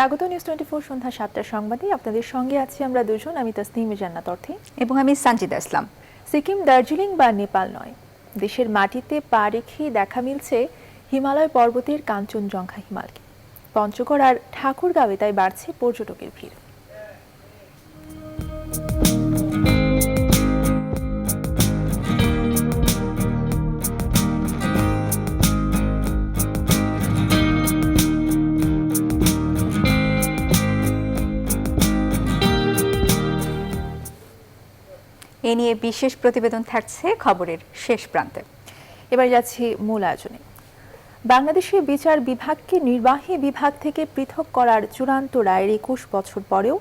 স্বাগত নিউজ 24 সন্ধ্যা 7টার সংবাদে আপনাদের সঙ্গে আছি আমরা দুজন, আমি তাসনিম জান্নাত অর্থী এবং আমি সানজিদা ইসলাম। সিকিম, দার্জিলিং বা নেপাল নয়, দেশের মাটিতে পা রেখে দেখা মিলছে হিমালয় পর্বতের কাঞ্চনজঙ্ঘা হিমালকে। পঞ্চগড় আর ঠাকুরগাঁওয়ে তাই বাড়ছে পর্যটকের ভিড়। এ নিয়ে বিশেষ প্রতিবেদন থাকছে খবরের শেষ প্রান্তে। এবার যাচ্ছি মূল আয়োজনে। বাংলাদেশে বিচার বিভাগকে নির্বাহী বিভাগ থেকে পৃথক করার চূড়ান্ত রায়ের 21 বছর পরেও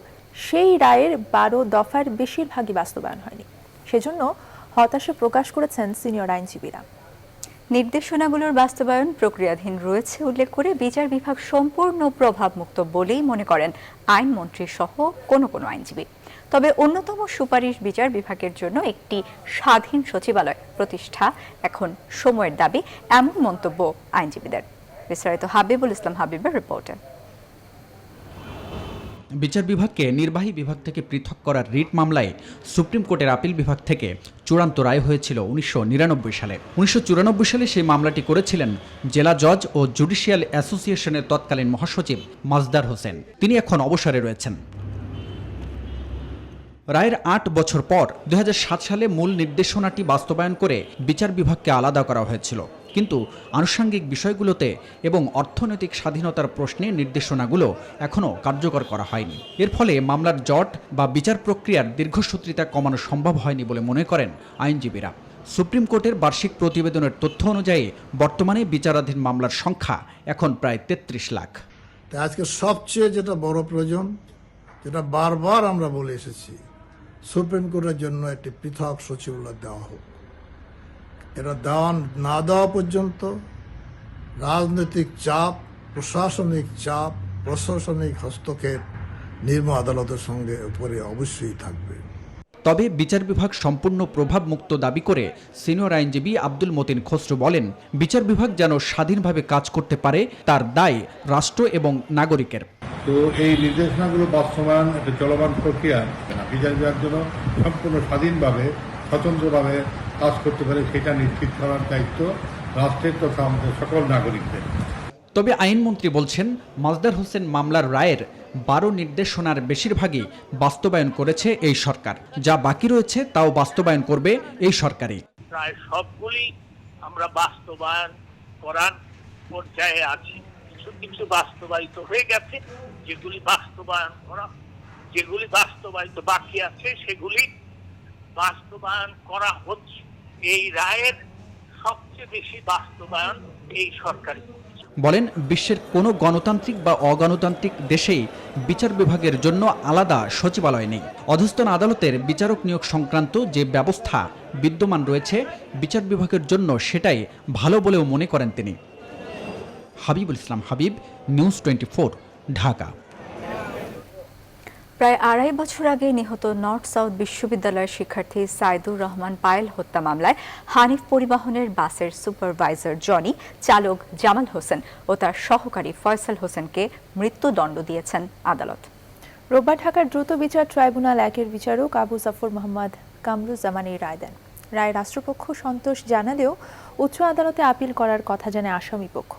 সেই রায়ের 12 দফার বেশিরভাগই বাস্তবায়ন হয়নি। সেজন্য হতাশা প্রকাশ করেছেন সিনিয়র আইনজীবীরা। নির্দেশনাগুলোর বাস্তবায়ন প্রক্রিয়াধীন রয়েছে উল্লেখ করে বিচার বিভাগ সম্পূর্ণ প্রভাবমুক্ত বলেই মনে করেন আইনমন্ত্রী সহ কোনো আইনজীবী। তবে অন্যতম সুপারিশ বিচার বিভাগের জন্য একটি স্বাধীন সচিবালয় প্রতিষ্ঠা এখন সময়ের দাবি, এমন মন্তব্য আইনজীবীদের। বিস্তারিত হাবিবুল ইসলাম হাবিবের রিপোর্টে। বিচার বিভাগকে নির্বাহী বিভাগ থেকে পৃথক করার রিট মামলায় সুপ্রিম কোর্টের আপিল বিভাগ থেকে চূড়ান্ত রায় হয়েছিল 1999 সালে। 1994 সালে সেই মামলাটি করেছিলেন জেলা জজ ও জুডিশিয়াল অ্যাসোসিয়েশনের তৎকালীন মহাসচিব মাজদার হোসেন। তিনি এখন অবসরে রয়েছেন। রায়ের 8 বছর পর 2007 সালে মূল নির্দেশনাটি বাস্তবায়ন করে বিচার বিভাগকে আলাদা করা হয়েছিল, কিন্তু আনুষঙ্গিক বিষয়গুলোতে এবং অর্থনৈতিক স্বাধীনতার প্রশ্নে নির্দেশনাগুলো এখনও কার্যকর করা হয়নি। এর ফলে মামলার জট বা বিচার প্রক্রিয়ার দীর্ঘসূত্রিতা কমানো সম্ভব হয়নি বলে মনে করেন আইনজীবীরা। সুপ্রিম কোর্টের বার্ষিক প্রতিবেদনের তথ্য অনুযায়ী বর্তমানে বিচারাধীন মামলার সংখ্যা এখন প্রায় 33 লাখ। আজকে সবচেয়ে যেটা বড় প্রয়োজন, যেটা বারবার আমরা বলে এসেছি, সুপ্রিম কোর্টের জন্য একটি পৃথক সচিবালয় দেওয়া হোক। এটা দেওয়া না দেওয়া পর্যন্ত রাজনৈতিক চাপ, প্রশাসনিক চাপ, প্রশাসনিক হস্তক্ষেপ নিম্ন আদালতের সঙ্গে উপরে অবশ্যই থাকবে। তবে বিচার বিভাগ সম্পূর্ণ প্রভাব মুক্ত দাবি করে সিনিয়র আইনজীবী আব্দুল মতিন খসরু বলেন, বিচার বিভাগ যেন স্বাধীনভাবে কাজ করতে পারে তার দায় রাষ্ট্র এবং নাগরিকের। তো এই নির্দেশনাগুলো বাস্তবায়ন একটা চলমান প্রক্রিয়া। বিচার বিভাগ যেন সম্পূর্ণ স্বাধীনভাবে স্বতন্ত্রভাবে কাজ করতে পারে সেটা নিশ্চিত করার দায়িত্ব রাষ্ট্রের তথা আমাদের সকল নাগরিকদের। তবে আইনমন্ত্রী বলছেন, মাজদার হোসেন মামলার রায়ের 12 নির্দেশনার বেশিরভাগই বাস্তবায়ন করেছে এই সরকার, যা বাকি রয়েছে তাও বাস্তবায়ন করবে এই সরকারই। প্রায় সবগুলি আমরা বাস্তবায়ন করার পর্যায়ে আছি। কিছু কিছু বাস্তবায়িত হয়ে গেছে, যেগুলি বাস্তবায়িত বাকি আছে সেগুলি বাস্তবায়ন করা হচ্ছে। এই রায়ের সবচেয়ে বেশি বাস্তবায়ন এই সরকারি। বলেন, বিশ্বের কোনো গণতান্ত্রিক বা অগণতান্ত্রিক দেশেই বিচার বিভাগের জন্য আলাদা সচিবালয় নেই। অধস্তন আদালতের বিচারক নিয়োগ সংক্রান্ত যে ব্যবস্থা বিদ্যমান রয়েছে বিচার বিভাগের জন্য সেটাই ভালো বলেও মনে করেন তিনি। হাবিবুল ইসলাম হাবিব, নিউজ 24, ঢাকা। প্রায় 2.5 বছর আগে নিহত নর্থ সাউথ বিশ্ববিদ্যালয়ের শিক্ষার্থী সাইদুর রহমান পায়েল হত্যা মামলায় হানিফ পরিবহনের বাসের সুপারভাইজার জনি, চালক জামাল হোসেন ও তার সহকারী ফয়সাল হোসেনকে মৃত্যুদণ্ড দিয়েছেন আদালত। রোববার ঢাকার দ্রুত বিচার ট্রাইব্যুনাল 1-এর বিচারক আবু জাফর মোহাম্মদ কামরুজ্জামান এই রায় দেন। রায় রাষ্ট্রপক্ষ সন্তোষ জানালেও উচ্চ আদালতে আপিল করার কথা জানায় আসামি পক্ষ।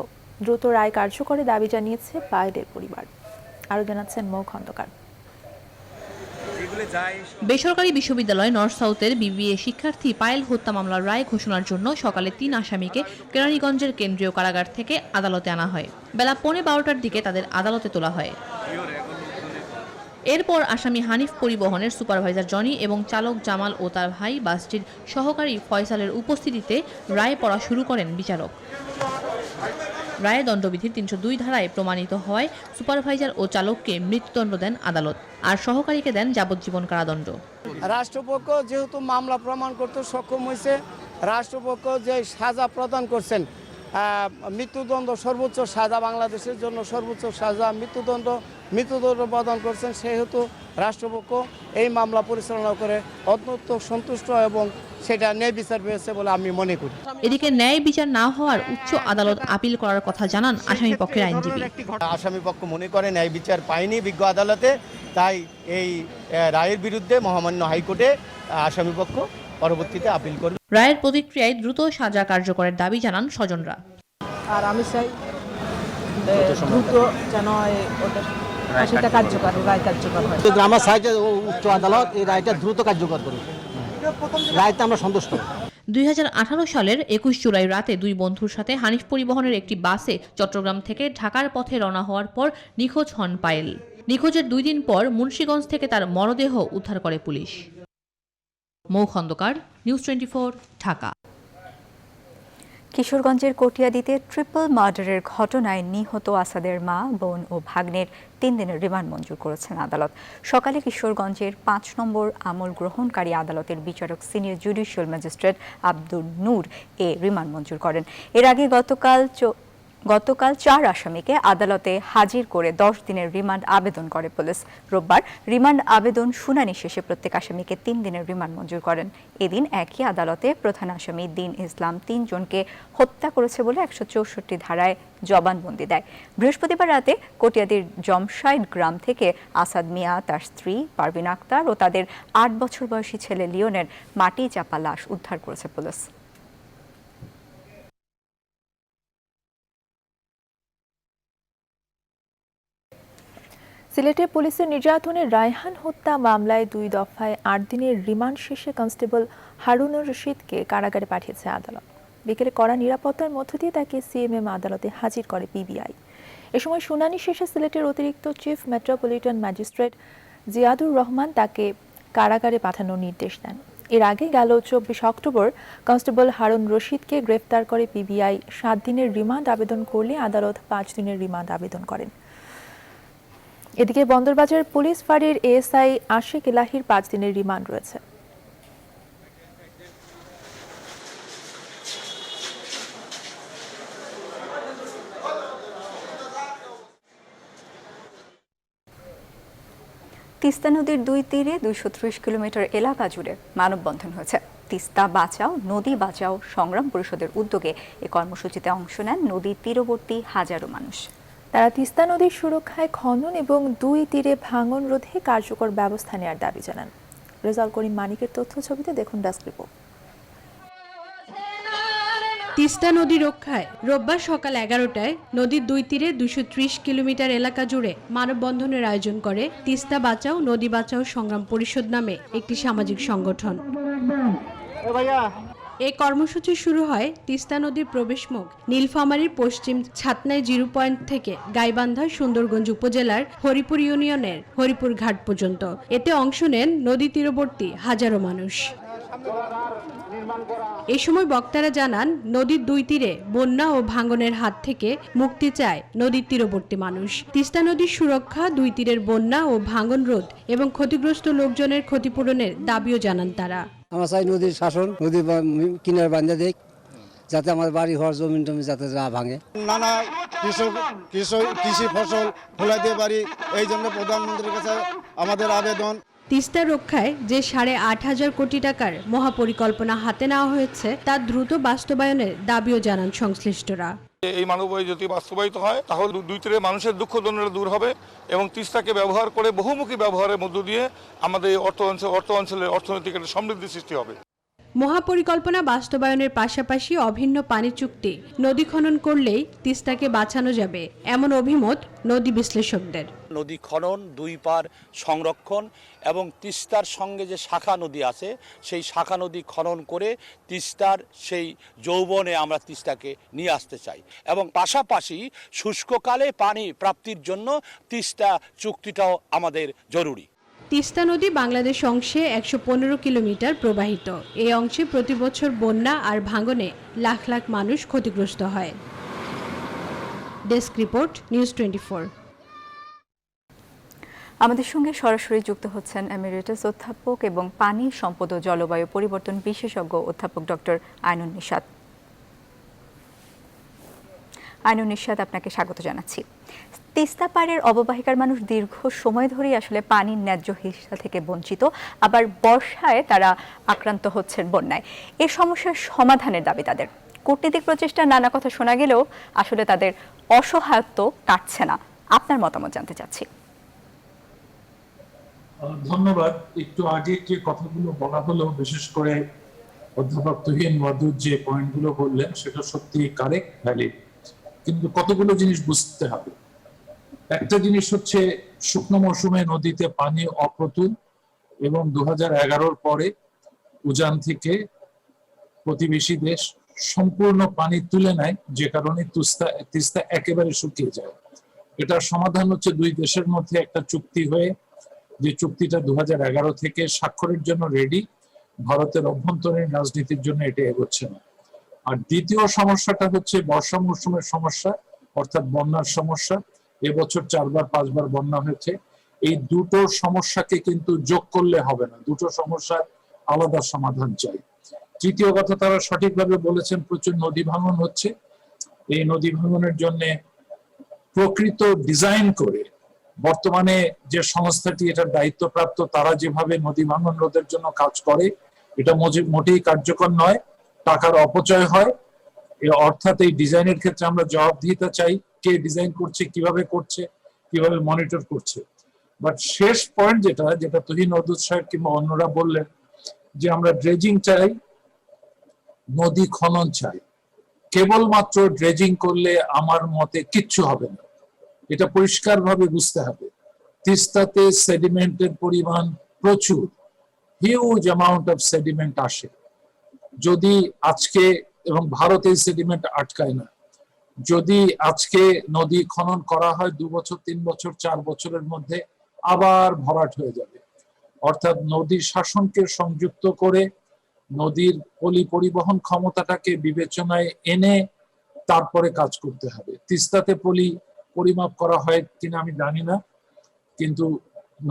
দ্রুত রায় কার্যকরে দাবি জানিয়েছে পায়েলের পরিবার। আরও জানাচ্ছেন মৌ খন্দকার। বেসরকারি বিশ্ববিদ্যালয় নর্থ সাউথের বিবিএ শিক্ষার্থী পায়েল হত্যা মামলার রায় ঘোষণার জন্য সকালে 3 আসামিকে কেরানীগঞ্জের কেন্দ্রীয় কারাগার থেকে আদালতে আনা হয়। বেলা 12:15টার দিকে তাদের আদালতে তোলা হয়। এরপর আসামি হানিফ পরিবহনের সুপারভাইজার জনি এবং চালক জামাল ও তার ভাই বাসটির সহকারী ফয়সালের উপস্থিতিতে রায় পড়া শুরু করেন বিচারক। রায়ে দণ্ডবিধির 302 ধারায় প্রমাণিত হওয়ায় সুপারভাইজার ও চালককে মৃত্যুদণ্ড দেন আদালত, আর সহকারীকে দেন যাবজ্জীবন কারাদণ্ড। রাষ্ট্রপক্ষ যেহেতু মামলা প্রমাণ করতে সক্ষম হয়েছে, রাষ্ট্রপক্ষ যে সাজা প্রদান করছেন, মৃত্যুদণ্ড সর্বোচ্চ সাজা, বাংলাদেশের জন্য সর্বোচ্চ সাজা মৃত্যুদণ্ড প্রদান করছেন, সেহেতু রাষ্ট্রপক্ষ এই মামলা পরিচালনা করে অত্যন্ত সন্তুষ্ট এবং সেটা ন্যায় বিচার পেয়েছে বলে আমি মনে করি। এদিকে ন্যায় বিচার না হওয়ার উচ্চ আদালত আপিল করার কথা জানান আসামি পক্ষের আইনজীবী। আসামি পক্ষ মনে করে ন্যায় বিচার পায়নি বিজ্ঞ আদালতে, তাই এই রায়ের বিরুদ্ধে মহামান্য হাইকোর্টে আসামি পক্ষ পরবর্তীতে আপিল করবে। রায়ের প্রতিক্রিয়ায় দ্রুত সাজা কার্যকরের দাবি জানান স্বজনরা। আর আমি চাই দ্রুত যেন ওটা ফাঁসিটা কার্যকর, রায় কার্যকর হয়। আমার চাই যে উচ্চ আদালত এই রায়টা দ্রুত কার্যকর করুক, রায়তে আমরা সন্তুষ্ট। 2018 সালের 21 জুলাই রাতে দুই বন্ধুর সাথে হানিফ পরিবহনের একটি বাসে চট্টগ্রাম থেকে ঢাকার পথে রওনা হওয়ার পর নিখোঁজ হন পায়েল। নিখোঁজের 2 দিন পর মুন্সিগঞ্জ থেকে তার মরদেহ উদ্ধার করে পুলিশ। মৌ খন্দকার, নিউজ 24, ঢাকা। কিশোরগঞ্জের কটিয়াদীতে ট্রিপল মার্ডারের ঘটনায় নিহত আসাদের মা, বোন ও ভাগ্নের 3 দিনের রিমান্ড মঞ্জুর করেছেন আদালত। সকালে কিশোরগঞ্জের 5 নম্বর আমল গ্রহণকারী আদালতের বিচারক সিনিয়র জুডিশিয়াল ম্যাজিস্ট্রেট আব্দুল নূর এ রিমান্ড মঞ্জুর করেন। এর আগে গতকাল 4 আসামিকে আদালতে হাজির করে 10 দিনের রিমান্ড আবেদন করে পুলিশ। রোববার রিমান্ড আবেদন শুনানি শেষে প্রত্যেক আসামিকে 3 দিনের রিমান্ড মঞ্জুর করেন। এদিন একই আদালতে প্রধান আসামি দিন ইসলাম 3 জনকে হত্যা করেছে বলে 164 ধারায় জবানবন্দি দেয়। বৃহস্পতিবার রাতে কটিয়াদীর জমশাইড গ্রাম থেকে আসাদ মিয়া, তার স্ত্রী পারভিন আক্তার ও তাদের 8 বছর বয়সী ছেলে লিওনের মাটি চাপা লাশ উদ্ধার করেছে পুলিশ। সিলেটে পুলিশের নির্যাতনের রায়হান হত্যা মামলায় 2 দফায় 8 দিনের রিমান্ড শেষে কনস্টেবল হারুনুর রশিদকে কারাগারে পাঠিয়েছে আদালত। বিকেলে কড়া নিরাপত্তার মধ্য দিয়ে তাকে সিএমএম আদালতে হাজির করে পিবিআই। এ সময় শুনানি শেষে সিলেটের অতিরিক্ত chief metropolitan magistrate Ziadur Rahman তাকে কারাগারে পাঠানোর নির্দেশ দেন। এর আগে গেল 24 অক্টোবর কনস্টেবল হারুন রশিদকে গ্রেফতার করে পিবিআই 7 দিনের রিমান্ড আবেদন করলে আদালত 5 দিনের রিমান্ড আবেদন করেন। এদিকে বন্দরবাজার পুলিশ ফাঁড়ির এএসআই আশিক এলাহির 5 দিনের রিমান্ড রয়েছে। তিস্তা নদীর 2 তীরে 230 কিলোমিটার এলাকা জুড়ে মানববন্ধন হয়েছে। তিস্তা বাঁচাও, নদী বাঁচাও সংগ্রাম পরিষদের উদ্যোগে এই কর্মসূচিতে অংশ নেন নদীর তীরবর্তী হাজারো মানুষ। তারা তিস্তা নদীর সুরক্ষায় খনন এবং 2 তীরে ভাঙন রোধে কার্যকর ব্যবস্থা নেওয়ার দাবি জানান। রেজাউল করিম মানিকের তথ্য ছবিতে দেখুন ডেস্ক রিপোর্ট। তিস্তা নদী রক্ষায় রোববার সকাল 11টায় নদীর 2 তীরে 230 কিলোমিটার এলাকা জুড়ে মানববন্ধনের আয়োজন করে তিস্তা বাঁচাও, নদী বাঁচাও সংগ্রাম পরিষদ নামে একটি সামাজিক সংগঠন। এই কর্মসূচি শুরু হয় তিস্তা নদীর প্রবেশমুখ নীলফামারীর পশ্চিম ছাতনাই জিরো পয়েন্ট থেকে গাইবান্ধা সুন্দরগঞ্জ উপজেলার হরিপুর ইউনিয়নের হরিপুর ঘাট পর্যন্ত। এতে অংশ নেন নদী তীরবর্তী হাজারো মানুষ। এই সময় বক্তারা জানান, নদীর 2 তীরে বন্যা ও ভাঙনের হাত থেকে মুক্তি চায় নদীর তীরবর্তী মানুষ। তিস্তা নদীর সুরক্ষা, 2 তীরের বন্যা ও ভাঙন রোধ এবং ক্ষতিগ্রস্ত লোকজনের ক্ষতিপূরণের দাবিও জানান তারা। আমরা চাই নদীর শাসন, নদী কিনার বান্ধা দেখ, যাতে আমার বাড়ি ঘর জমিন টমি যাতে না ভাঙে। নানা কৃষি ফসল ফলাইতে পারি, এই জন্য প্রধানমন্ত্রীর কাছে আমাদের আবেদন। তিস্তা রক্ষায় যে 8,500 কোটি টাকার মহাপরিকল্পনা হাতে নেওয়া হয়েছে তা দ্রুত বাস্তবায়নের দাবিও জানান সংশ্লিষ্টরা। এই মানববন্ধন যদি বাস্তবায়িত হয় তাহলে 2 তীরে মানুষের দুঃখ দণ্ডনা দূর হবে এবং তিস্তাকে ব্যবহার করে বহুমুখী ব্যবহারের মধ্য দিয়ে আমাদের অর্থ অঞ্চলের অর্থনৈতিক একটা সমৃদ্ধি সৃষ্টি হবে। মহাপরিকল্পনা বাস্তবায়নের পাশাপাশি অভিন্ন পানি চুক্তি নদী খনন করলেই তিস্তাকে বাঁচানো যাবে, এমন অভিমত নদী বিশ্লেষকদের। নদী খনন, 2 পার সংরক্ষণ এবং তিস্তার সঙ্গে যে শাখা নদী আছে সেই শাখা নদী খনন করে তিস্তার সেই যৌবনে আমরা তিস্তাকে নিয়ে আসতে চাই এবং পাশাপাশি শুষ্ককালে পানি প্রাপ্তির জন্য তিস্তা চুক্তিটাও আমাদের জরুরি। তিস্তা নদী বাংলাদেশ অংশে 115 কিলোমিটার প্রবাহিত। এই অংশে প্রতি বছর বন্যা আর ভাঙনে লাখ লাখ মানুষ ক্ষতিগ্রস্ত হয়। Desk report, news 24। আমাদের সঙ্গে সরাসরি যুক্ত হচ্ছেন এমিরেটাস অধ্যাপক এবং পানি সম্পদ ও জলবায়ু পরিবর্তন বিশেষজ্ঞ অধ্যাপক ডক্টর আইনুন নিশাত। আইনুন নিশাত, আপনাকে স্বাগত জানাচ্ছি। তিস্তা পাড়ের অববাহিকার মানুষ দীর্ঘ সময় ধরেই আসলে পানির ন্যায্য হিস্সা থেকে বঞ্চিত, আবার বর্ষায় তারা আক্রান্ত হচ্ছেন বন্যায়। এই সমস্যার সমাধানের দাবি তাদের। কূটনীতিক প্রচেষ্টা নানা কথা শোনা গেলেও আসলে তাদের অসহায়ত্ব কাটছে না। আপনার মতামত জানতে চাচ্ছি। ধন্যবাদ। একটু আগে যে কথাগুলো বলা হলো, বিশেষ করে অধ্যাপক তুহিন মধুর যে পয়েন্টগুলো বললেন সেটা সত্যি কারেক্ট, ভ্যালিড, কিন্তু কতগুলো জিনিস বুঝতে হবে। একটা জিনিস হচ্ছে শুকনো মৌসুমে নদীতে পানি অপ্রতুল এবং 2011-র পরে উজান থেকে প্রতিবেশী দেশ সম্পূর্ণ পানি তুলে নেয়, যে কারণে তিস্তা একেবারে শুকিয়ে যায়। এটার সমাধান হচ্ছে দুই দেশের মধ্যে একটা চুক্তি হয়ে, যে চুক্তিটা 2011 থেকে স্বাক্ষরের জন্য রেডি, ভারতের অভ্যন্তরীণ রাজনীতির জন্য এটা এগোচ্ছে না। আর দ্বিতীয় সমস্যাটা হচ্ছে বর্ষা মৌসুমের সমস্যা, অর্থাৎ বন্যার সমস্যা। এবছর 4-5বার বন্যা হয়েছে। এই দুটো সমস্যাকে কিন্তু যোগ করলে হবে না, দুটো সমস্যার আলাদা সমাধান চাই। তৃতীয় কথা, তারা সঠিকভাবে বলেছেন, প্রচুর নদী ভাঙন হচ্ছে। এই নদী ভাঙনের জন্য প্রকৃত ডিজাইন করে বর্তমানে যে সংস্থাটি এটার দায়িত্বপ্রাপ্ত, তারা যেভাবে নদী ভাঙন রোধের জন্য কাজ করে, এটা মোটেই কার্যকর নয়, টাকার অপচয় হয়। অর্থাৎ এই ডিজাইনের ক্ষেত্রে আমরা জবাবদিহিতা চাই, কে ডিজাইন করছে, কিভাবে মনিটর করছে। বাট শেষ পয়েন্ট যেটা তুহিন অদুত সাহেব কিংবা অন্যরা বললেন, যে আমরা ড্রেজিং চাই, নদী খনন চাই। কেবলমাত্র ড্রেজিং করলে আমার মতে কিচ্ছু হবে না, এটা পরিষ্কারভাবে বুঝতে হবে। তিস্তাতে সেডিমেন্টের পরিমাণ প্রচুর, হিউজ অ্যামাউন্ট অফ সেডিমেন্ট আসে। যদি আজকে, এবং ভারতে সেডিমেন্ট আটকায় না, যদি আজকে নদী খনন করা হয় 2 বছর 3 বছর 4 বছরের মধ্যে আবার ভরাট হয়ে যাবে। অর্থাৎ নদীর শাসনকে সংযুক্ত করে নদীর পরিবহন ক্ষমতাটাকে বিবেচনায় এনে তারপরে কাজ করতে হবে। তিস্তাতে পরিমাপ করা হয় কিনা আমি জানি না, কিন্তু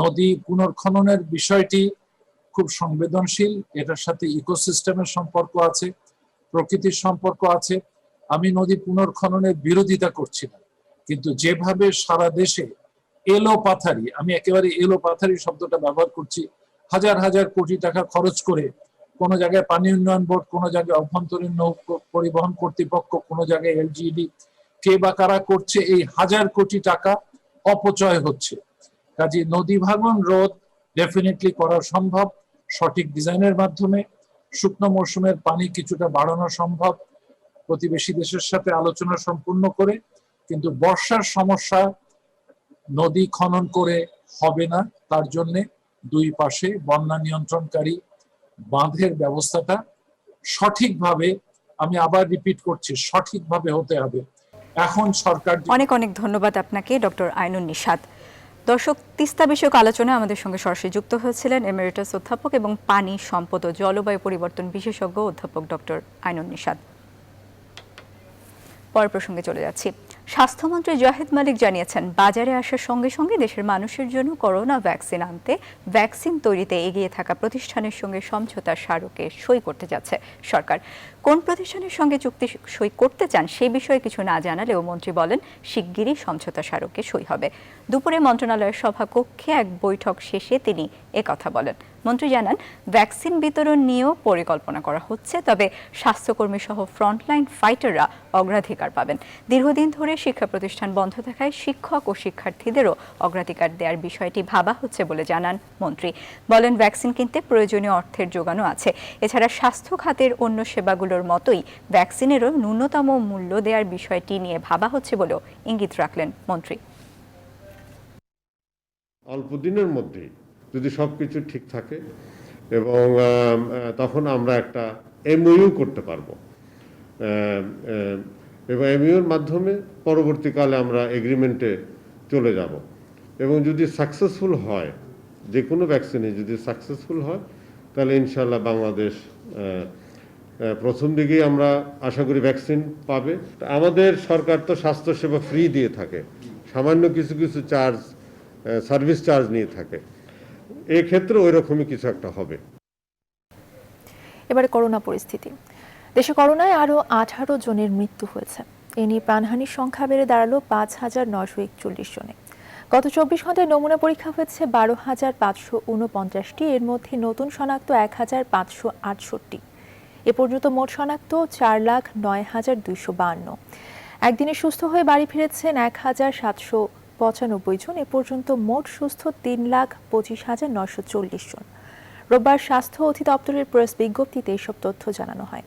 নদী পুনর্খননের বিষয়টি খুব সংবেদনশীল। এটার সাথে ইকোসিস্টেমের সম্পর্ক আছে, প্রকৃতির সম্পর্ক আছে। আমি নদী পুনর্খননের বিরোধিতা করছি না, কিন্তু যেভাবে সারা দেশে এলোপাথারি, আমি একেবারে এলোপাথারি শব্দটা ব্যবহার করছি, হাজার হাজার কোটি টাকা খরচ করে কোনো জায়গায় পানি উন্নয়ন বোর্ড, কোনো জায়গায় অভ্যন্তরীণ নৌ পরিবহন কর্তৃপক্ষ, কোনো জায়গায় এলজিইডি, কে বা কারা করছে, এই হাজার কোটি টাকা অপচয় হচ্ছে। কাজে নদী ভাঙন রোধ ডেফিনেটলি করা সম্ভব সঠিক ডিজাইনের মাধ্যমে। শুকনো মৌসুমের পানি কিছুটা বাড়ানো সম্ভব প্রতিবেশী দেশের সাথে আলোচনা সম্পূর্ণ করে, কিন্তু বর্ষার সমস্যা নদী খনন করে হবে না। তার জন্য দুই পাশে বন্যা নিয়ন্ত্রণকারী বাঁধের ব্যবস্থাটা সঠিকভাবে, আমি আবার রিপিট করছি, সঠিকভাবে হতে হবে। এখন সরকার। অনেক অনেক ধন্যবাদ আপনাকে, ডক্টর আইনুন নিশাত। দর্শক, তিস্তা বিষয়ক আলোচনায় আমাদের সঙ্গে সরাসরি যুক্ত হয়েছিলেন এমেরিটাস অধ্যাপক এবং পানি সম্পদ ও জলবায়ু পরিবর্তন বিশেষজ্ঞ অধ্যাপক ডক্টর আইনুন নিশাত। পরের প্রসঙ্গে চলে যাচ্ছি। স্বাস্থ্যমন্ত্রী জাহিদ মালিক জানিয়েছেন, বাজারে আসার সঙ্গে সঙ্গে দেশের মানুষের জন্য করোনা ভ্যাকসিন আনতে, ভ্যাকসিন তৈরিতে এগিয়ে থাকা প্রতিষ্ঠানের সঙ্গে সমঝোতা স্মারকে সই করতে যাচ্ছে সরকার। কোন প্রতিষ্ঠানের সঙ্গে চুক্তি সই করতে চান সেই বিষয়ে কিছু না জানালেও মন্ত্রী বলেন, শিগগিরই সমঝোতা স্মারকে সই হবে। দুপুরে মন্ত্রণালয়ের সভাকক্ষে এক বৈঠক শেষে তিনি একথা বলেন। মন্ত্রী জানান, ভ্যাকসিন বিতরণ নিয়েও পরিকল্পনা করা হচ্ছে, তবে স্বাস্থ্যকর্মী সহ ফ্রন্টলাইন ফাইটাররা অগ্রাধিকার পাবেন। দীর্ঘদিন ধরে শিক্ষা প্রতিষ্ঠান বন্ধ থাকায় শিক্ষক ও শিক্ষার্থীদেরও অগ্রাধিকার দেওয়ার বিষয়টি ভাবা হচ্ছে বলে জানান মন্ত্রী। বলেন, ভ্যাকসিন কিনতে প্রয়োজনীয় অর্থের যোগানও আছে। এছাড়া স্বাস্থ্য খাতের অন্য সেবাগুলোর মতোই ভ্যাকসিনেরও ন্যূনতম মূল্য দেওয়ার বিষয়টি নিয়ে ভাবা হচ্ছে বলেও ইঙ্গিত রাখলেন মন্ত্রী। অল্প দিনের মধ্যে যদি সবকিছু ঠিক থাকে এবং তখন আমরা একটা এমওইউ করতে পারবো, এবং এমওইউর মাধ্যমে পরবর্তীকালে আমরা এগ্রিমেন্টে চলে যাব। এবং যদি সাকসেসফুল হয়, যে কোনো ভ্যাকসিনে যদি সাকসেসফুল হয়, তাহলে ইনশাল্লাহ বাংলাদেশ প্রথম দিকেই আমরা আশা করি ভ্যাকসিন পাবে। আমাদের সরকার তো স্বাস্থ্যসেবা ফ্রি দিয়ে থাকে, সামান্য কিছু কিছু চার্জ, সার্ভিস চার্জ নিয়ে থাকে। এই ক্ষেত্রে ওই রকমই কিছু একটা হবে। এবারে করোনা পরিস্থিতি। দেশে করোনায় আরও 18 জনের মৃত্যু হয়েছে। এ নিয়ে প্রাণহানির সংখ্যা বেড়ে দাঁড়ালো 5,941 জনে। গত 24 ঘন্টায় নমুনা পরীক্ষা হয়েছে 12,549টি, এর মধ্যে নতুন শনাক্ত 1,568। এ পর্যন্ত মোট শনাক্ত 4,09,252। একদিনে সুস্থ হয়ে বাড়ি ফিরেছেন 1,795 জন। এ পর্যন্ত মোট সুস্থ 3,25,940 জন। রোববার স্বাস্থ্য অধিদপ্তরের প্রেস বিজ্ঞপ্তিতে এসব তথ্য জানানো হয়।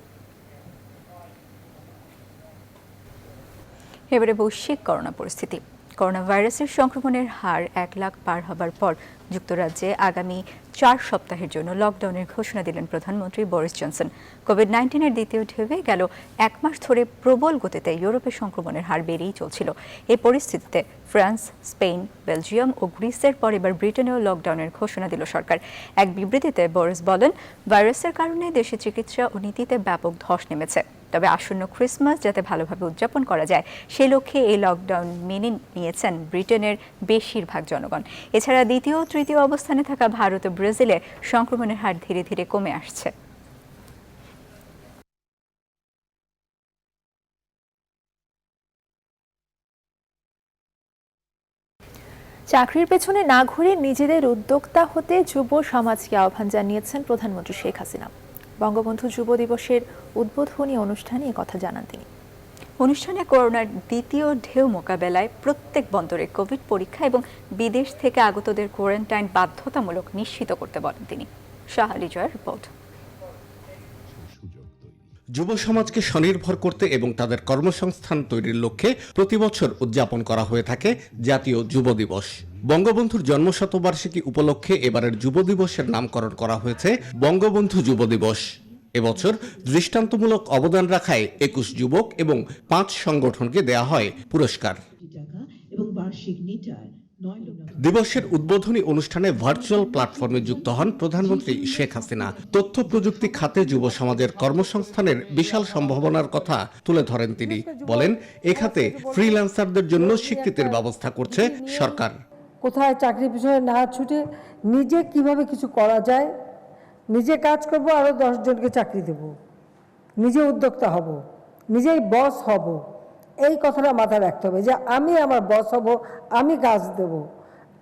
এবারে বৈশ্বিক করোনা পরিস্থিতি। করোনা ভাইরাসের সংক্রমণের হার 1 লাখ পার হবার পর যুক্তরাজ্যে আগামী 4 সপ্তাহের জন্য লকডাউনের ঘোষণা দিলেন প্রধানমন্ত্রী বরিস জনসন। কোভিড-19-এর দ্বিতীয় ঢেউয়ে গেল 1 মাস ধরে প্রবল গতিতে ইউরোপে সংক্রমণের হার বেড়েই চলছিল। এই পরিস্থিতিতে ফ্রান্স, স্পেন, বেলজিয়াম ও গ্রিসের পর এবার ব্রিটেনেও লকডাউনের ঘোষণা দিল সরকার। এক বিবৃতিতে বরিস বলেন, ভাইরাসের কারণে দেশে চিকিৎসা ও নীতিতে ব্যাপক ধস নেমেছে। তবে আসন্ন ক্রিসমাস যাতে ভালোভাবে উদযাপন করা যায় সেই লক্ষ্যে এই লকডাউন মেনে নিয়েছেন ব্রিটেনের বেশিরভাগ জনগণ। এছাড়া দ্বিতীয় ও তৃতীয় অবস্থানে থাকা ভারত ও ব্রাজিলে সংক্রমণের হার ধীরে ধীরে কমে আসছে। চাকরির পেছনে না ঘুরে নিজেদের উদ্যোক্তা হতে যুব সমাজকে আহ্বান জানিয়েছেন প্রধানমন্ত্রী শেখ হাসিনা। বঙ্গবন্ধু যুব দিবসের উদ্বোধনী অনুষ্ঠানে কথা জানান তিনি। অনুষ্ঠানে করোনার দ্বিতীয় ঢেউ মোকাবেলায় প্রত্যেক বন্দরে কোভিড পরীক্ষা এবং বিদেশ থেকে আগতদের কোয়ারেন্টাইন বাধ্যতামূলক নিশ্চিত করতে বলেন তিনি। শাহ আলী জয়ের রিপোর্ট। যুব সমাজকে স্বনির্ভর করতে এবং তাদের কর্মসংস্থান তৈরির লক্ষ্যে প্রতি বছর উদযাপন করা হয়ে থাকে জাতীয় যুব দিবস। বঙ্গবন্ধুর জন্মশতবার্ষিকী উপলক্ষে এবারের যুব দিবসের নামকরণ করা হয়েছে বঙ্গবন্ধু যুব দিবস। এবছর দৃষ্টান্তমূলক অবদান রাখায় 21 যুবক এবং 5 সংগঠনকে দেয়া হয় পুরস্কার। দিবসের উদ্বোধনী অনুষ্ঠানে ভার্চুয়াল প্ল্যাটফর্মে যুক্ত হন প্রধানমন্ত্রী শেখ হাসিনা। তথ্য প্রযুক্তি খাতে যুব সমাজের কর্মসংস্থানের বিশাল সম্ভাবনার কথা তুলে ধরেন তিনি। বলেন, এ খাতে ফ্রিল্যান্সারদের জন্য স্বীকৃতির ব্যবস্থা করছে সরকার। কোথায় চাকরি পিছনে না ছুটে নিজে কিভাবে কিছু করা যায়, নিজে কাজ করব, আরো 10 জনকে চাকরি দেব, নিজে উদ্যোক্তা হব, নিজেই বস হব, এই কথাটা মাথায় রাখতে হবে যে আমি আমার বস হব, আমি কাজ দেব,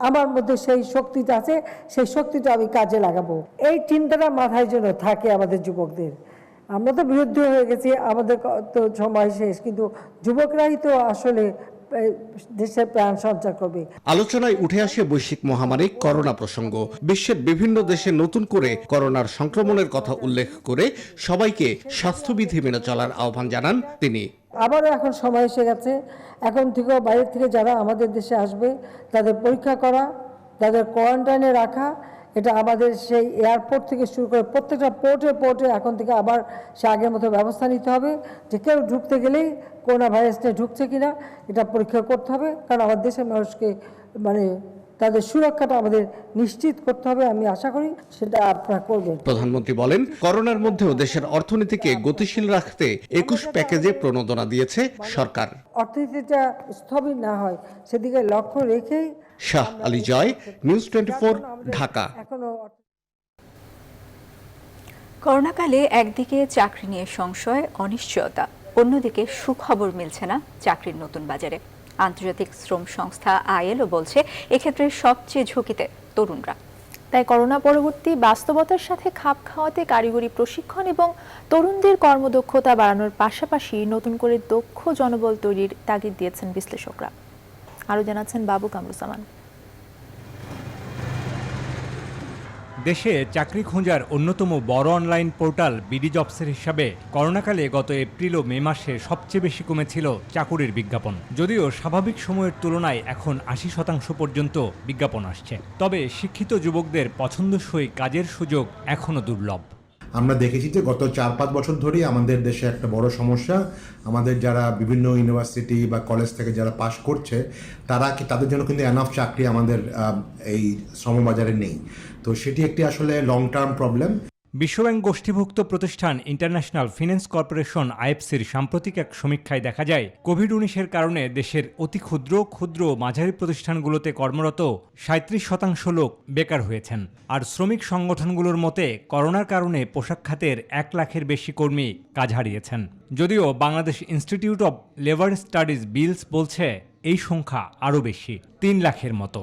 আমার মধ্যে সেই শক্তিটা আছে, সেই শক্তিটা আমি কাজে লাগাবো। এই চিন্তাটা মাথায় যেন থাকে আমাদের যুবকদের। আমরা তো বিরুদ্ধে হয়ে গেছি, আমাদের তো সময় শেষ, কিন্তু যুবকরাই তো আসলে দেশের প্রাণ সঞ্চার করবে। আলোচনায় উঠে আসে বৈশ্বিক মহামারী করোনা প্রসঙ্গ। বিশ্বের বিভিন্ন দেশে নতুন করে করোনার সংক্রমণের কথা উল্লেখ করে সবাইকে স্বাস্থ্যবিধি মেনে চলার আহ্বান জানান তিনি। আবারও এখন সময় এসে গেছে, এখন থেকে বাইরে থেকে যারা আমাদের দেশে আসবে তাদের পরীক্ষা করা, তাদের কোয়ারেন্টাইনে রাখা, এটা আমাদের সেই এয়ারপোর্ট থেকে শুরু করে প্রত্যেকটা পোর্টে এখন থেকে আবার সে আগের মতো ব্যবস্থা নিতে হবে যে কেউ ঢুকতে গেলেই করোনা ভাইরাসটা ঢুকছে কিনা এটা পরীক্ষা করতে হবে, কারণ আমার দেশের মানুষকে তাদের সুরক্ষাটা আমাদের নিশ্চিত করতে হবে। আমি আশা করি সেটা আপনারা করবেন। প্রধানমন্ত্রী বলেন, করোনার মধ্যেও দেশের অর্থনীতিকে গতিশীল রাখতে 21 প্যাকেজে প্রণোদনা দিয়েছে সরকার। অর্থনীতিটা স্থবির না হয় সেদিকে লক্ষ্য রেখেই। শাহ আলী জয়, নিউজ 24, ঢাকা। করোনাকালে একদিকে চাকরি নিয়ে সংশয়, অনিশ্চয়তা, অন্যদিকে সুখবর মিলছে না চাকরির নতুন বাজারে। আন্তর্জাতিক শ্রম সংস্থা ILO বলছে এক্ষেত্রে সবচেয়ে ঝুঁকিতে তরুণরা। তাই করোনা পরবর্তী বাস্তবতার সাথে খাপ খাওয়াতে কারিগরি প্রশিক্ষণ এবং তরুণদের কর্মদক্ষতা বাড়ানোর পাশাপাশি নতুন করে দক্ষ জনবল তৈরির তাগিদ দিয়েছেন বিশ্লেষকরা। আরও জানাচ্ছেন বাবু কামরুজ্জামান। দেশে চাকরি খোঁজার অন্যতম বড় অনলাইন পোর্টাল বিডি জবসের হিসাবে করোনাকালে গত এপ্রিল ও মে মাসে সবচেয়ে বেশি কমেছিল চাকুরির বিজ্ঞাপন। যদিও স্বাভাবিক সময়ের তুলনায় এখন 80% পর্যন্ত বিজ্ঞাপন আসছে, তবে শিক্ষিত যুবকদের পছন্দসই কাজের সুযোগ এখনও দুর্লভ। আমরা দেখেছি যে গত 4-5 বছর ধরেই আমাদের দেশে একটা বড় সমস্যা, আমাদের যারা বিভিন্ন ইউনিভার্সিটি বা কলেজ থেকে যারা পাশ করছে তাদের জন্য কিন্তু এনাফ চাকরি আমাদের এই শ্রমবাজারে নেই। তো সেটি একটি আসলে লং টার্ম প্রবলেম। বিশ্বব্যাংক গোষ্ঠীভুক্ত প্রতিষ্ঠান ইন্টারন্যাশনাল ফিন্যান্স কর্পোরেশন আইএফসির সাম্প্রতিক এক সমীক্ষায় দেখা যায় কোভিড-19-এর কারণে দেশের অতি ক্ষুদ্র ক্ষুদ্র ও মাঝারি প্রতিষ্ঠানগুলোতে কর্মরত 37% লোক বেকার হয়েছেন। আর শ্রমিক সংগঠনগুলোর মতে করোনার কারণে পোশাক খাতের 1 লাখের বেশি কর্মী কাজ হারিয়েছেন। যদিও Bangladesh Institute of Labour Studies BILS বলছে এই সংখ্যা আরও বেশি, 3 লাখের মতো।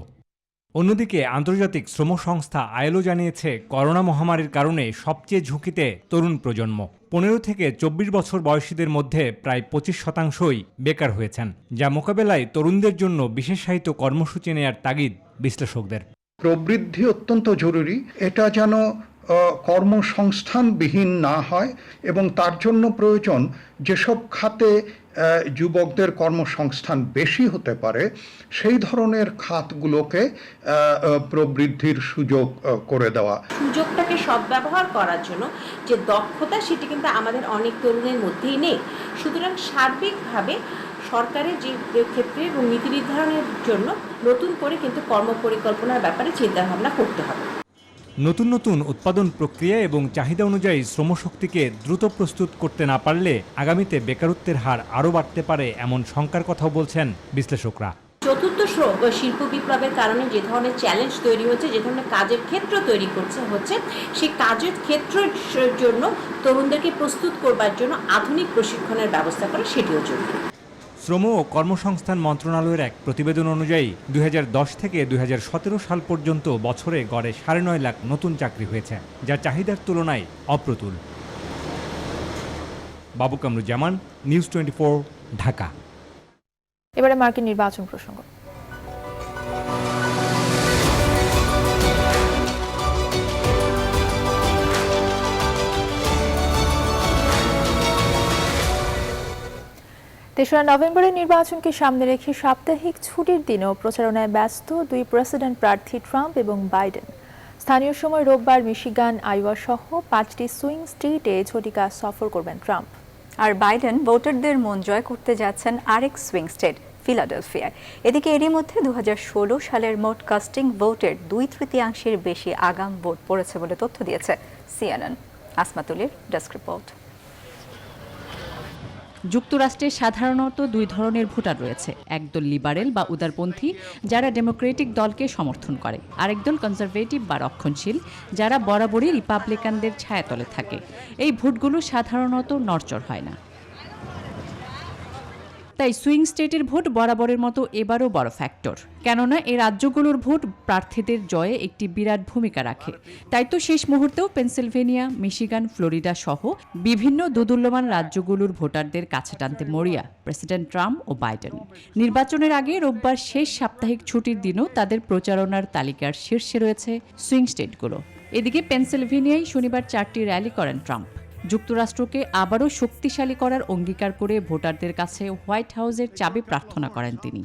অন্যদিকে আন্তর্জাতিক শ্রম সংস্থা আইএলও জানিয়েছে করোনা মহামারীর কারণে সবচেয়ে ঝুঁকিতে তরুণ প্রজন্ম। 15 থেকে 24 বছর বয়সীদের মধ্যে প্রায় 25%ই বেকার হয়েছেন, যা মোকাবেলায় তরুণদের জন্য বিশেষায়িত কর্মসূচি নেয়ার তাগিদ বিশ্লেষকদের। প্রবৃদ্ধি অত্যন্ত জরুরি, এটা যেন কর্মসংস্থানবিহীন না হয় এবং তার জন্য প্রয়োজন যেসব খাতে যুবকদের কর্মসংস্থান বেশি হতে পারে সেই ধরনের খাতগুলোকে প্রবৃদ্ধির সুযোগ করে দেওয়া। সুযোগটাকে সদ্ব্যবহার করার জন্য যে দক্ষতা সেটি কিন্তু আমাদের অনেক তরুণের মধ্যেই নেই। সুতরাং সার্বিকভাবে সরকারের যে ক্ষেত্রে এবং নীতি নির্ধারণের জন্য নতুন করে কিন্তু কর্মপরিকল্পনার ব্যাপারে চিন্তাভাবনা করতে হবে। নতুন নতুন উৎপাদন প্রক্রিয়া এবং চাহিদা অনুযায়ী শ্রমশক্তিকে দ্রুত প্রস্তুত করতে না পারলে আগামীতে বেকারত্বের হার আরও বাড়তে পারে, এমন শঙ্কার কথাও বলছেন বিশ্লেষকরা। চতুর্থ শিল্প বিপ্লবের কারণে যে ধরনের চ্যালেঞ্জ তৈরি হচ্ছে, যে ধরনের কাজের ক্ষেত্র তৈরি হচ্ছে সেই কাজের ক্ষেত্রের জন্য তরুণদেরকে প্রস্তুত করবার জন্য আধুনিক প্রশিক্ষণের ব্যবস্থা করা সেটিও জরুরি। শ্রম ও কর্মসংস্থান মন্ত্রণালয়ের এক প্রতিবেদন অনুযায়ী 2010 থেকে 2017 সাল পর্যন্ত বছরে গড়ে 9.5 লাখ নতুন চাকরি হয়েছে, যা চাহিদার তুলনায় অপ্রতুল। বাবু কামরুজ্জামান, নিউজ 24, ঢাকা। এবারে মার্কিন নির্বাচন প্রসঙ্গ। তেসরা নভেম্বরের নির্বাচনকে সামনে রেখে সাপ্তাহিক ছুটির দিনেও প্রচারণায় ব্যস্ত দুই প্রেসিডেন্ট প্রার্থী ট্রাম্প এবং বাইডেন। স্থানীয় সময় রোববার মিশিগান, আইওয়া সহ 5টি সুইং স্টেটে ঝটিকা সফর করবেন ট্রাম্প। আর বাইডেন ভোটারদের মন জয় করতে যাচ্ছেন আরেক সুইং স্টেট ফিলাডেলফিয়ায়। এদিকে এরই মধ্যে 2016 সালের মোট কাস্টিং ভোটের 2/3 বেশি আগাম ভোট পড়েছে বলে তথ্য দিয়েছে সিএনএন। আসমাতুলির desk report. যুক্তরাষ্ট্রে সাধারণত দুই ধরনের ভোটার রয়েছে, একদল লিবারেল বা উদারপন্থী যারা ডেমোক্রেটিক দলকে সমর্থন করে, আরেকদল কনজারভেটিভ বা রক্ষণশীল যারা বরাবরই রিপাবলিকানদের ছায়াতলে থাকে। এই ভোটগুলো সাধারণত নড়চড় হয় না, তাই সুইং স্টেটের ভোট বরাবরের মতো এবারও বড় ফ্যাক্টর, কেননা এই রাজ্যগুলোর ভোট প্রার্থীদের জয়ে একটি বিরাট ভূমিকা রাখে। তাই তো শেষ মুহূর্তেও পেনসিলভেনিয়া, মিশিগান, ফ্লোরিডা সহ বিভিন্ন দোদুল্যমান রাজ্যগুলোর ভোটারদের কাছে টানতে মরিয়া প্রেসিডেন্ট ট্রাম্প ও বাইডেন। নির্বাচনের আগে রোববার শেষ সাপ্তাহিক ছুটির দিনও তাদের প্রচারণার তালিকার শীর্ষে রয়েছে সুইং স্টেটগুলো। এদিকে পেনসিলভেনিয়ায় শনিবার 4টি র্যালি করেন ট্রাম্প। যুক্তরাষ্ট্রকে আবারও শক্তিশালী করার অঙ্গীকার করে ভোটারদের কাছে হোয়াইট হাউসের চাবি প্রার্থনা করেন তিনি।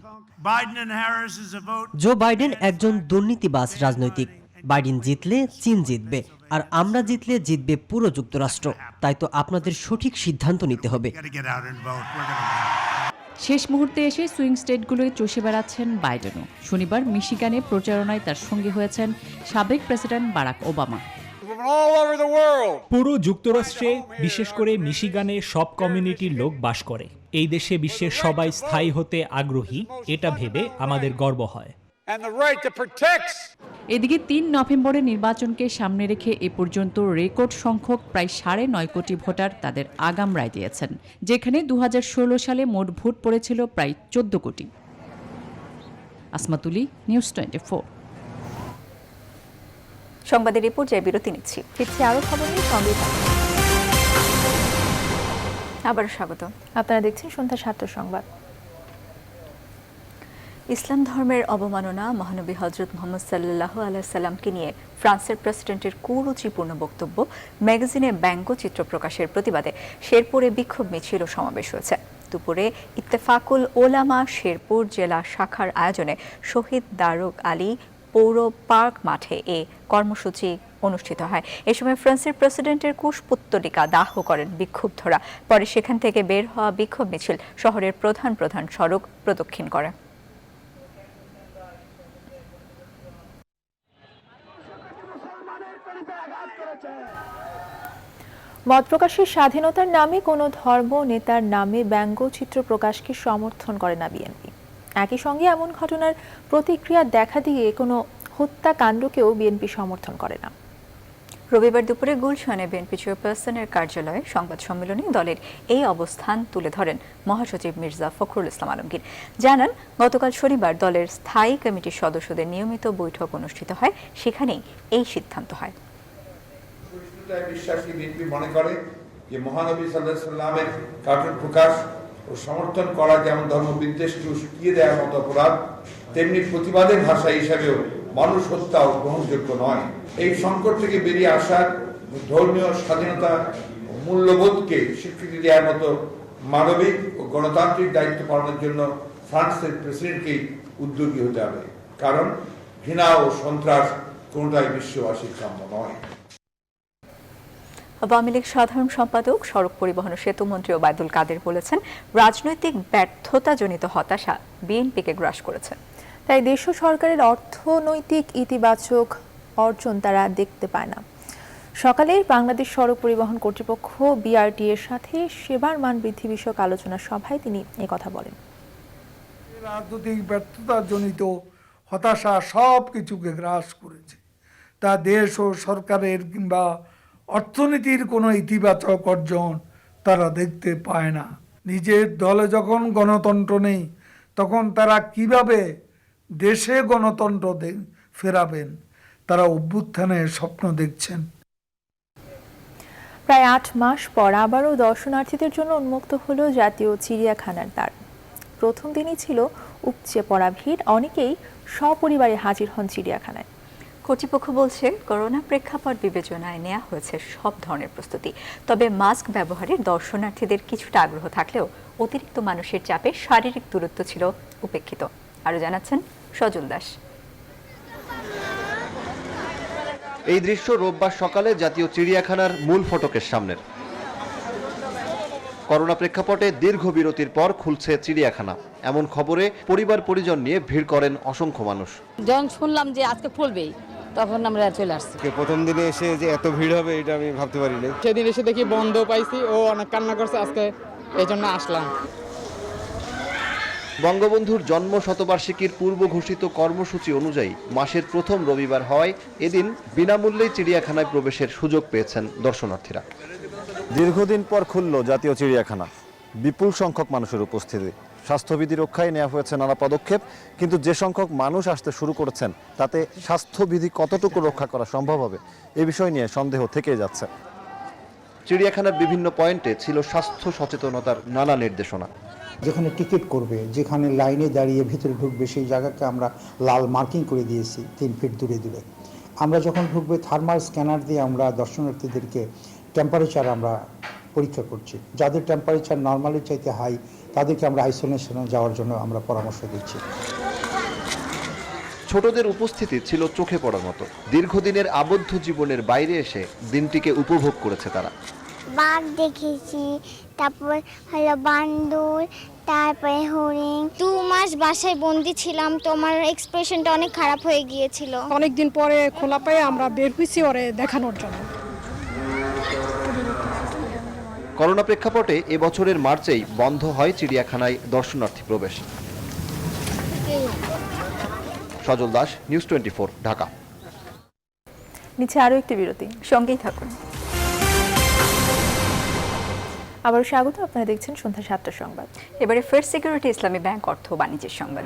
জো বাইডেন একজন দুর্নীতিবাজ রাজনৈতিক। বাইডেন জিতলে চীন জিতবে, আর আমরা জিতলে জিতবে পুরো যুক্তরাষ্ট্র। তাই তো আপনাদের সঠিক সিদ্ধান্ত নিতে হবে। শেষ মুহূর্তে এসে সুইং স্টেটগুলোয় চষে বেড়াচ্ছেন বাইডেনও। শনিবার মিশিগানে প্রচারণায় তার সঙ্গী হয়েছেন সাবেক প্রেসিডেন্ট বারাক ওবামা। পুরো যুক্তরাষ্ট্রে, বিশেষ করে মিশিগানে সব কমিউনিটির লোক বাস করে। এই দেশে বিশ্বের সবাই স্থায়ী হতে আগ্রহী, এটা ভেবে আমাদের গর্ব হয়। এদিকে 3 নভেম্বরের নির্বাচনকে সামনে রেখে এ পর্যন্ত রেকর্ড সংখ্যক প্রায় 9.5 কোটি ভোটার তাদের আগাম রায় দিয়েছেন, যেখানে 2016 সালে মোট ভোট পড়েছিল প্রায় 14 কোটি। আসমাতুলি, নিউজ 24। সংবাদের এই পর্যায়ে বিরতি নিচ্ছি, ফিরছি আরো খবর নিয়ে, সঙ্গে থাকুন। আবার স্বাগত। আপনারা দেখছেন সন্ধ্যা 7টার সংবাদ। ইসলাম ধর্মের অবমাননা, মহানবী হযরত মুহাম্মদ সাল্লাল্লাহু আলাইহি সাল্লামকে নিয়ে ফ্রান্সের প্রেসিডেন্টের কুরুচিপূর্ণ বক্তব্য ম্যাগাজিনে ব্যঙ্গচিত্র প্রকাশের প্রতিবাদে শেরপুরে বিক্ষোভ মিছিল ও সমাবেশ হয়েছে। দুপুরে ইত্তেফাকুল ওলামা শেরপুর জেলা শাখার আয়োজনে শহীদ দারুক আলী পৌর পার্ক মাঠে এ কর্মসূচি অনুষ্ঠিত হয়। এ সময় ফ্রান্সের প্রেসিডেন্টের কুশপুত্তলিকা দাহ করেন বিক্ষুব্ধরা। পরে সেখান থেকে বের হওয়া বিক্ষোভ মিছিল শহরের প্রধান প্রধান সড়ক প্রদক্ষিণ করে। মত প্রকাশের স্বাধীনতার নামে কোনো ধর্ম নেতার নামে ব্যঙ্গচিত্র প্রকাশকে সমর্থন করে না বিএনপি। একই সঙ্গে এমন ঘটনার প্রতিক্রিয়া দেখা দিয়ে কোনো হত্যাকাণ্ডকেও বিএনপি সমর্থন করে না। রবিবার দুপুরে গুলশানে বিএনপি চেয়ারপারসনের কার্যালয়ে সংবাদ সম্মেলনে দলের এই অবস্থান তুলে ধরেন মহাসচিব মির্জা ফখরুল ইসলাম আলমগীর। জানান, গতকাল শনিবার দলের স্থায়ী কমিটির সদস্যদের নিয়মিত বৈঠক অনুষ্ঠিত হয়, সেখানেই এই সিদ্ধান্ত হয়। বিশ্বাসী বিএনপি মনে করে যে মহানবী সাল্লাল্লাহু আলাইহি সাল্লামের কার্টুন প্রকাশ ও সমর্থন করা যেমন ধর্মবিদ্বেষকে উস্কিয়ে দেওয়ার মতো অপরাধ, তেমনি প্রতিবাদের ভাষা হিসাবেও মানুষ হত্যাও গ্রহণযোগ্য নয়। এই সংকট থেকে বেরিয়ে আসার ধর্মীয় স্বাধীনতা ও মূল্যবোধকে স্বীকৃতি দেওয়ার মতো মানবিক ও গণতান্ত্রিক দায়িত্ব পালনের জন্য ফ্রান্সের প্রেসিডেন্টকেই উদ্যোগী হতে হবে, কারণ ঘৃণা ও সন্ত্রাস কোনটাই বিশ্ববাসীর কাম্য নয়। আওয়ামী লীগ সাধারণ সম্পাদক, সড়ক পরিবহন ও সেতু মন্ত্রী ওবায়দুল কাদের বলেছেন, রাজনৈতিক ব্যর্থতাজনিত হতাশা বিএনপিকে গ্রাস করেছে। তাই দেশ ও সরকারের অর্থনৈতিক ইতিবাচক অর্জন তারা দেখতে পায় না। সকালে বাংলাদেশ সড়ক পরিবহন কর্তৃপক্ষ বিআরটি এর সাথে সেবার মান বৃদ্ধি বিষয়ক আলোচনা সভায় তিনি কথা বলেন। রাজনৈতিক ব্যর্থতাজনিত হতাশা সব কিছুকে গ্রাস করেছে। তা দেশ ও সরকারের কিংবা অর্থনীতির কোনো ইতিবাচক অর্জন তারা দেখতে পায় না। নিজের দলে যখন গণতন্ত্র নেই, তখন তারা কিভাবে দেশে গণতন্ত্র ফেরাবেন, তারা অভ্যুত্থানের স্বপ্ন দেখছেন। প্রায় ৮ মাস পর আবারও দর্শনার্থীদের জন্য উন্মুক্ত হলো জাতীয় চিড়িয়াখানার দ্বার। প্রথম দিনই ছিল উপচে পড়া ভিড়, অনেকেই সপরিবারে হাজির হন চিড়িয়াখানায়। কর্তৃপক্ষ বলছে, করোনা প্রেক্ষাপট বিবেচনায় নেওয়া হয়েছে সব ধরনের প্রস্তুতি। তবে মাস্ক ব্যবহারে দর্শনার্থীদের কিছুটা আগ্রহ থাকলেও অতিরিক্ত মানুষের চাপে শারীরিক দূরত্ব ছিল উপেক্ষিত। আরও জানাচ্ছেন সজল দাস। এই দৃশ্য রোববার সকালে জাতীয় চিড়িয়াখানার মূল ফটকের সামনের। করোনা প্রেক্ষাপটে দীর্ঘ বিরতির পর খুলছে চিড়িয়াখানা, এমন খবরে পরিবার পরিজন নিয়ে ভিড় করেন অসংখ্য মানুষ। যখন শুনলাম যে আজকে খুলবেই, তখন আমরা চলে আসছি। প্রথম দিনে এসে যে এত ভিড় হবে এটা আমি ভাবতে পারিনি। সেদিন এসে দেখি বন্ধ পাইছি, ও অনেক কান্না করছে, আজকে এই জন্য আসলাম। বঙ্গবন্ধুর জন্ম শতবার্ষিকীর পূর্ব ঘোষিত কর্মসূচি অনুযায়ী মাসের প্রথম রবিবার হওয়ায় এদিন বিনামূল্যে চিড়িয়াখানায় প্রবেশের সুযোগ পেয়েছেন দর্শনার্থীরা। দীর্ঘদিন পর খুলল জাতীয় চিড়িয়াখানা, বিপুল সংখ্যক মানুষের উপস্থিতি। স্বাস্থ্যবিধি রক্ষায় নেওয়া হয়েছে নানা পদক্ষেপ, কিন্তু যে সংখ্যক মানুষ আসতে শুরু করেছেন তাতে স্বাস্থ্যবিধি কতটুকু রক্ষা করা সম্ভব হবে এ বিষয় নিয়ে সন্দেহ থেকেই যাচ্ছে। চিড়িয়াখানার বিভিন্ন পয়েন্টে ছিল স্বাস্থ্য সচেতনতার নানা নির্দেশনা। যেখানে টিকিট করবে, যেখানে লাইনে দাঁড়িয়ে ভিতরে ঢুকবে, সেই জায়গাকে আমরা লাল মার্কিং করে দিয়েছি 3 ফিট দূরে দূরে। আমরা যখন ঢুকবে থার্মাল স্ক্যানার দিয়ে আমরা দর্শনার্থীদেরকে টেম্পারেচার আমরা পরীক্ষা করছি। যাদের টেম্পারেচার নর্মালের চাইতে হাই, তাদেরকে আমরা আইসোলেশনে যাওয়ার জন্য আমরা পরামর্শ দিচ্ছি। ছোটদের উপস্থিতি ছিল চোখে পড়ার মতো। দীর্ঘদিনের আবদ্ধ জীবনের বাইরে এসে দিনটিকে উপভোগ করেছে তারা। বাঘ দেখেছি, তারপর হলো বান্দর, তারপরে হরিণ। 2 মাস বাসায় বন্দি ছিলাম, তো আমার এক্সপ্রেশনটা অনেক খারাপ হয়ে গিয়েছিল। অনেকদিন পরে খোলা পেয়ে আমরা বের হয়েছি ওরে দেখানোর জন্য। করোনা প্রেক্ষাপটে এবছরের মার্চেই বন্ধ হয় চিড়িয়াখানায় দর্শনার্থী প্রবেশ। সজল দাস, নিউজ 24, ঢাকা। নিচে আরো একটি বিরতি, সঙ্গেই থাকুন। আবার স্বাগত, আপনারা দেখছেন সন্ধ্যা 7টার সংবাদ। এবারে ফার্স্ট সিকিউরিটি ইসলামী ব্যাংক অর্থ বাণিজ্যের সংবাদ।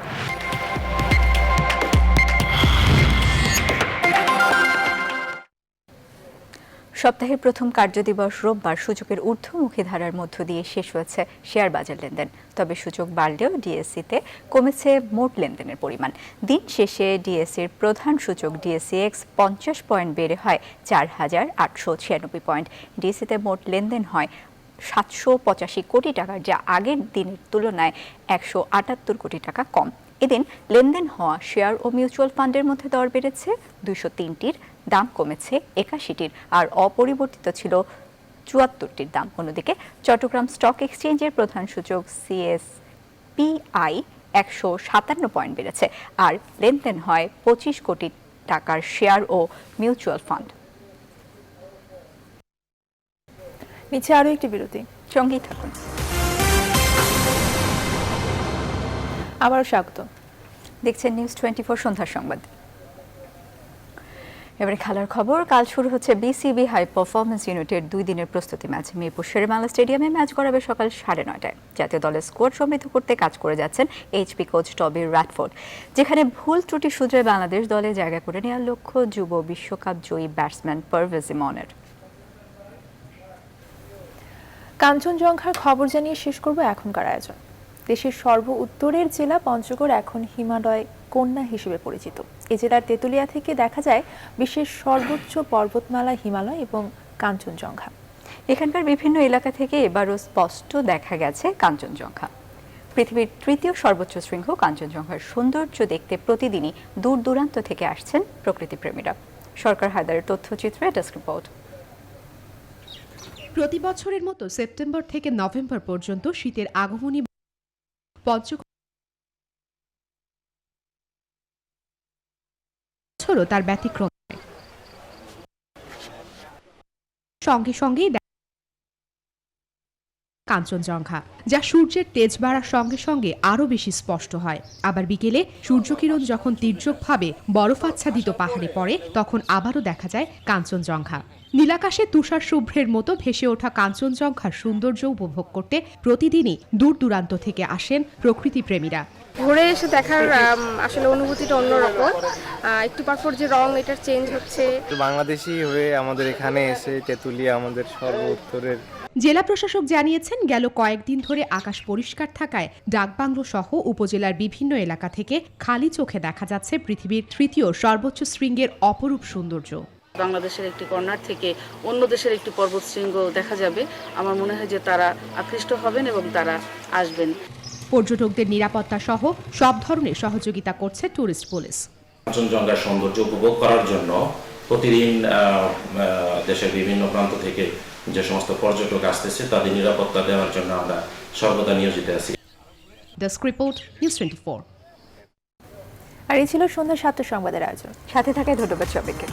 সপ্তাহের প্রথম কার্যদিবস রোববার সূচকের ঊর্ধ্বমুখী ধারার মধ্য দিয়ে শেষ হয়েছে শেয়ার বাজার লেনদেন। তবে সূচক বাড়লেও ডিএসসিতে কমেছে মোট লেনদেনের পরিমাণ। দিন শেষে ডিএসসির প্রধান সূচক ডিএসসিএক্স 50 পয়েন্ট বেড়ে হয় 4,896 পয়েন্ট। ডিএসসিতে মোট লেনদেন হয় 785 কোটি টাকা, যা আগের দিনের তুলনায় 178 কোটি টাকা কম। এদিন লেনদেন হওয়া শেয়ার ও মিউচুয়াল ফান্ডের মধ্যে দর বেড়েছে 203টির, দাম কমেছে 81টির, আর অপরিবর্তিত ছিল 74টির দাম। অন্যদিকে চট্টগ্রাম স্টক এক্সচেঞ্জের প্রধান সূচক সিএসপিআই 157 পয়েন্ট বেড়েছে, আর লেনদেন হয় 25 কোটি টাকার শেয়ার ও মিউচুয়াল ফান্ড। নিচে আরও একটি বিরতি, সঙ্গেই থাকুন। আবারও স্বাগত। দেখছেন নিউজ 24 সন্ধ্যার সংবাদ। এবারে খেলার খবর। কাল শুরু হচ্ছে বিসিবি হাই পারফরমেন্স ইউনিটের 2 দিনের প্রস্তুতি ম্যাচ। মিরপুর শেরেবাংলা স্টেডিয়ামে ম্যাচ গড়াবে সকাল 9:30টায়। জাতীয় দলের স্কোয়াড সমৃদ্ধ করতে কাজ করে যাচ্ছেন এইচপি কোচ টবি রাটফোর্ড, যেখানে ভুল ত্রুটি শুধরে বাংলাদেশ দলে জায়গা করে নেওয়ার লক্ষ্য যুব বিশ্বকাপ জয়ী ব্যাটসম্যান পারভেজ ইমনের। কাঞ্চনজঙ্ঘার খবর জানিয়ে শেষ করব এখনকার আয়োজন। দেশের সর্ব উত্তরের জেলা পঞ্চগড় এখন হিমালয় কন্যা হিসেবে পরিচিত। এই জেলার তেঁতুলিয়া থেকে দেখা যায় বিশ্বের সর্বোচ্চ পর্বতমালা হিমালয় এবং কাঞ্চনজঙ্ঘা। এখানকার বিভিন্ন এলাকা থেকে এবারও স্পষ্ট দেখা গেছে কাঞ্চনজঙ্ঘা। পৃথিবীর 3য় সর্বোচ্চ শৃঙ্গ কাঞ্চনজঙ্ঘার সৌন্দর্য দেখতে প্রতিদিনই দূর দূরান্ত থেকে আসছেন প্রকৃতিপ্রেমীরা। সরকার হায়দারের তথ্যচিত্রে ডেস্ক রিপোর্ট। প্রতি বছরের মতো সেপ্টেম্বর থেকে নভেম্বর পর্যন্ত শীতের আগমনী পঞ্চগড় তার ব্যতিক্রম। সঙ্গে সঙ্গেই কাঞ্চনজঙ্ঘা, যা সূর্যের তেজ বাড়ার সঙ্গে সঙ্গে আরো বেশি স্পষ্ট হয়। আবার বিকেলে সূর্যকিরণ যখন তীর্যকভাবে বরফাচ্ছাদিত পাহাড়ে পড়ে, তখন আবারও দেখা যায় কাঞ্চনজঙ্ঘা। নীলাকাশে তুষার শুভ্রের মতো ভেসে ওঠা কাঞ্চনজঙ্ঘার সৌন্দর্য উপভোগ করতে প্রতিদিনই দূর দূরান্ত থেকে আসেন প্রকৃতিপ্রেমীরা। ঘুরে এসে দেখার আসলে অনুভূতিটা অন্যরকম। একটু পরপর যে রং এটার চেঞ্জ হচ্ছে। বাংলাদেশি হয়ে আমাদের এখানে এসে তেঁতুলিয়া আমাদের সর্ব উত্তরের। জেলা প্রশাসক জানিয়েছেন, গেল কয়েকদিন ধরে আকাশ পরিষ্কার থাকায় ডাকবাংলো সহ উপজেলার বিভিন্ন এলাকা থেকে খালি চোখে দেখা যাচ্ছে পৃথিবীর 3য় সর্বোচ্চ শৃঙ্গের অপরূপ সৌন্দর্য। বাংলাদেশের একটি কর্নার থেকে অন্য দেশের একটি পর্বতশৃঙ্গ দেখা যাবে। আমার মনে হয় যে তারা আকৃষ্ট হবেন এবং তারা আসবেন। পর্যটকদের নিরাপত্তা সহ সব ধরনের সহযোগিতা করছে টুরিস্ট পুলিশ। কাঞ্চনজঙ্ঘার সৌন্দর্য উপভোগ করার জন্য প্রতিদিন দেশের বিভিন্ন প্রান্ত থেকে যে সমস্ত পর্যটক আসতেছে তাদের নিরাপত্তা দেওয়ার জন্য আমরা সর্বদা নিয়োজিত আছি। Desk report, news 24। আর এই ছিল সন্ধ্যা 7টার সংবাদের আয়োজন। সাথে থাকায় ধন্যবাদ সবাইকে।